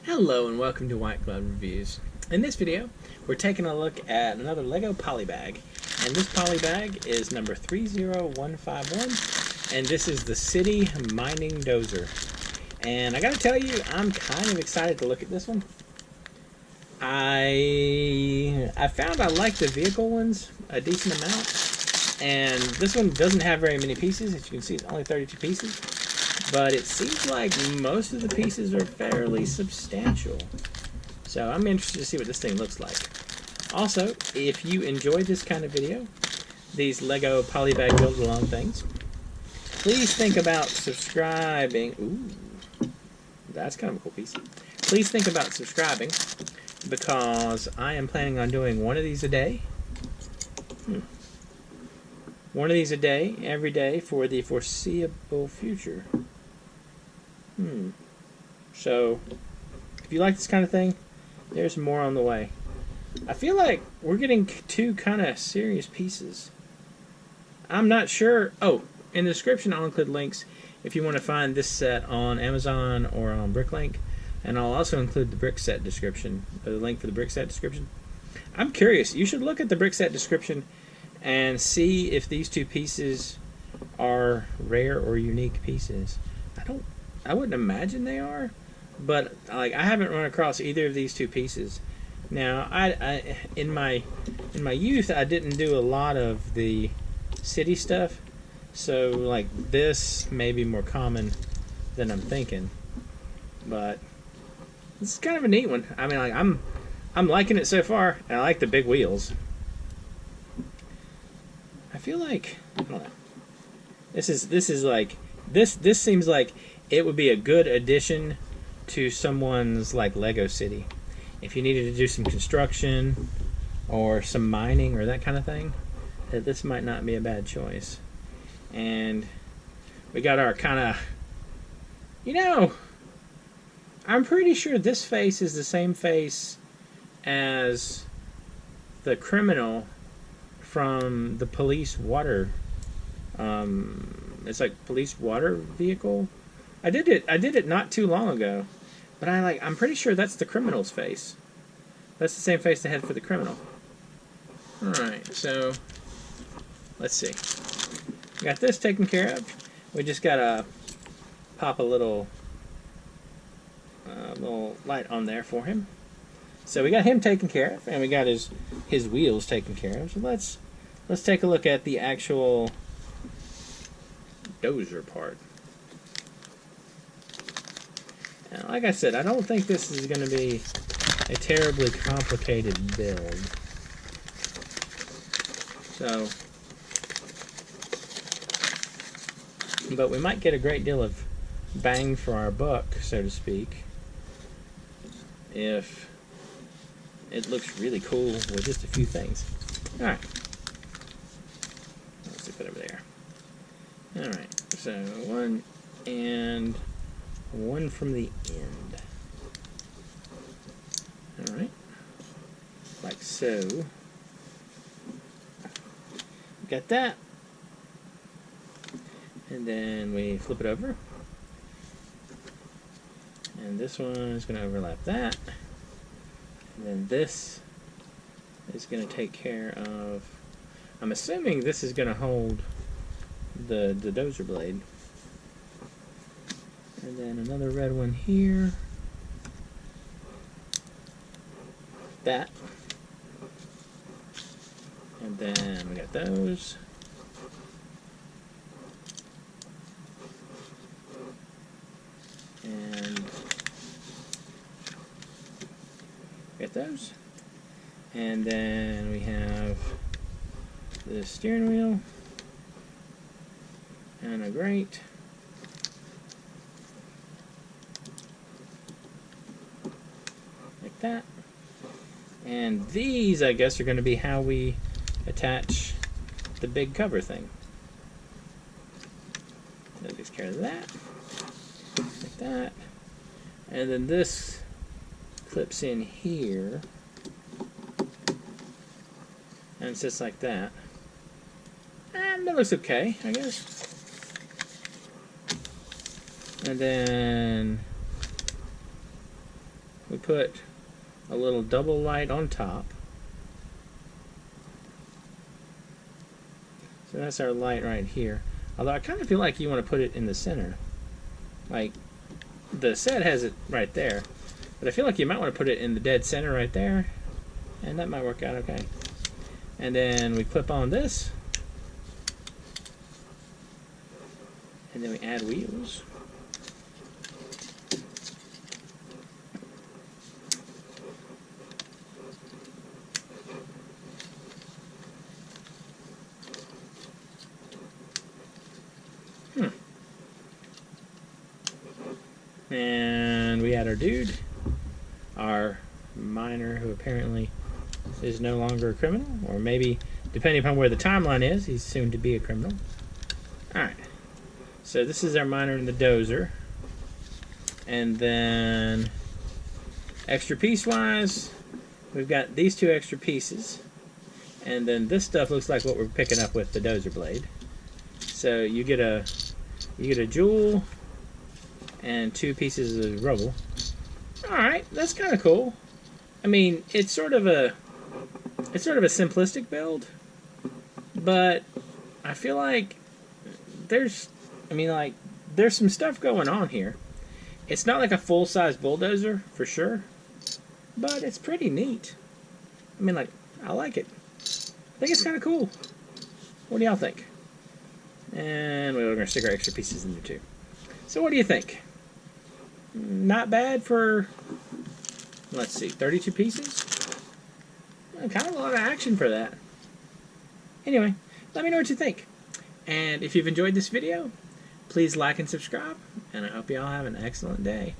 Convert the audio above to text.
Hello and welcome to White Glove Reviews. In this video, we're taking a look at another Lego Polybag. And this Polybag is number 30151, and this is the City Mining Dozer. And I gotta tell you, I'm kind of excited to look at this one. I found I like the vehicle ones a decent amount, and this one doesn't have very many pieces. As you can see, it's only 32 pieces. But it seems like most of the pieces are fairly substantial. So I'm interested to see what this thing looks like. Also, if you enjoyed this kind of video, these Lego Polybag build along things, please think about subscribing. Ooh, that's kind of a cool piece. Please think about subscribing, because I am planning on doing one of these a day. One of these a day, every day, for the foreseeable future. So, if you like this kind of thing, there's more on the way. I feel like we're getting two kind of serious pieces. I'm not sure. Oh, in the description I'll include links if you want to find this set on Amazon or on Bricklink. And I'll also include the brick set description, the link for the brick set description. I'm curious. You should look at the brick set description and see if these two pieces are rare or unique pieces. I wouldn't imagine they are, but like I haven't run across either of these two pieces. Now, I in my youth I didn't do a lot of the city stuff, so like this may be more common than I'm thinking. But this is kind of a neat one. I mean, like I'm liking it so far, and I like the big wheels. I feel like, I don't know. This seems like it would be a good addition to someone's like Lego City. If you needed to do some construction or some mining or that kind of thing, that this might not be a bad choice. And we got our kind of, I'm pretty sure this face is the same face as the criminal from the police water. It's like police water vehicle. I did it not too long ago, but I'm pretty sure that's the criminal's face. That's the same face they had for the criminal. All right, so let's see. Got this taken care of. We just gotta pop a little light on there for him. So we got him taken care of, and we got his wheels taken care of. So let's take a look at the actual Dozer part. Now, like I said, I don't think this is going to be a terribly complicated build. So, but we might get a great deal of bang for our buck, so to speak, if it looks really cool with just a few things. Alright. Let's put it over there. Alright, so one and one from the end. Alright. Like so. Got that. And then we flip it over. And this one is going to overlap that. And then this is going to take care of, I'm assuming this is going to hold the Dozer blade. And then another red one here. That. And then we got those. And get those. And then we have the steering wheel and a grate. Like that. And these, I guess, are going to be how we attach the big cover thing. That takes care of that. Like that. And then this clips in here. And it's just like that. And that looks okay, I guess. And then we put a little double light on top. So that's our light right here. Although I kind of feel like you want to put it in the center. Like, the set has it right there. But I feel like you might want to put it in the dead center right there. And that might work out okay. And then we clip on this. And then we add wheels. And we add our dude, our miner who apparently is no longer a criminal, or maybe, depending upon where the timeline is, he's soon to be a criminal. Alright, so this is our miner in the dozer. And then, extra piece wise, we've got these two extra pieces. And then this stuff looks like what we're picking up with the dozer blade. So you get a jewel and 2 pieces of rubble. Alright, that's kind of cool. I mean, it's sort of a simplistic build, but I feel like there's some stuff going on here. It's not like a full-size bulldozer, for sure, but it's pretty neat. I mean, like, I like it. I think it's kind of cool. What do y'all think? And we're going to stick our extra pieces in there, too. So what do you think? Not bad for, let's see, 32 pieces? Kind of a lot of action for that. Anyway, let me know what you think. And if you've enjoyed this video, please like and subscribe. And I hope you all have an excellent day.